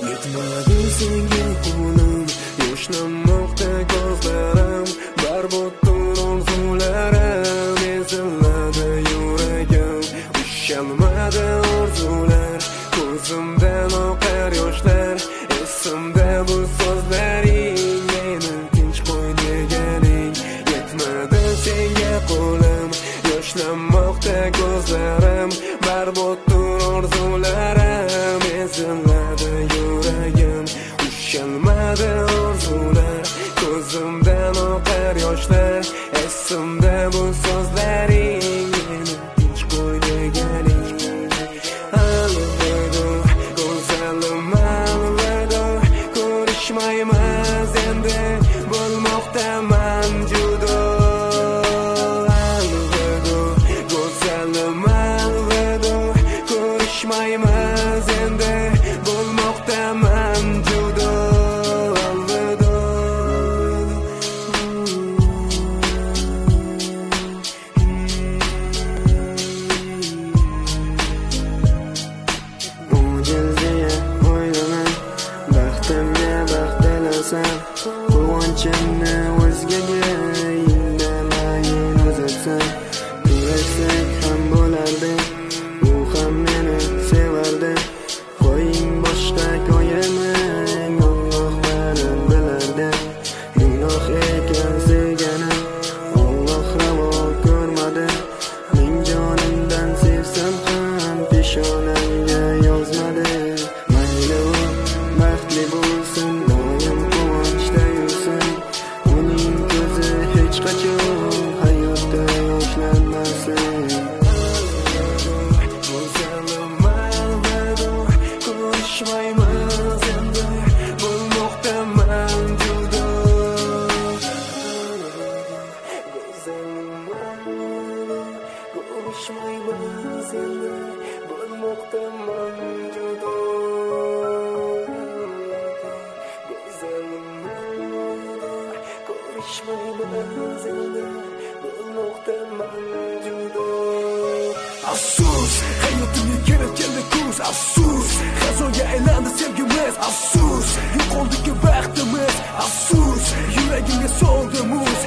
Yetmadi senga qo'lim, yoshlanmoqda ko'zlarim, barboddir orzularim, eziladi yuragim, ushalmadi orzular, ko'zimdan oqar yoshlar, esimda bu so'zlaring, meni tinch qo'y deganing. Yetmadi senga qo'lim, yoshlanmoqda ko'zlarim, barboddir orzularim, eziladi yuragim, ushalmadi orzular, ko'zimdan oqar yoshlar, esimda bu so'zlaring, meni tinch qo'y deganing. Alvido, go'zalim alvido, ko'rishmaymiz endi, bo'lmoqdaman judo. Alvido, go'zalim alvido, ko'rishmaymiz endi, bo'lmoqdaman judo. Alvido. Mo'jizaga o'ylamay, baxtimga baxt tilasam, quvonchimni o'zgaga indamayin uzatsam, kurashsak ham bo'lardi, u ham meni sevardi. Qo'ying boshqa ko'yamang, Alloh ma'lum bilardi. Gunoh ekan sevganim, Alloh ravo ko'rmadi. Ming jonimdan sevsam ham peshonamga yozmadi. Mayli u baxtli bo'lsin, doim quvonchda yursin, uning ko'zi hech qachon hayotda yoshlanmasin. Go'zalim alvido, ko'rishmaymiz endi, bo'lmoqdaman judo. Go'zalim alvido, ko'rishmaymiz endi, bo'lmoqdaman judo. Go'zalim alvido, ko'rishmaymiz endi, bo'lmoqdaman judo. Afsus, hayotimga kelib keldi kuz, afsus, xazonga aylandi sevgimiz, afsus, yo'qoldi ki baxtimiz, afsus, yuragimga soldi muz.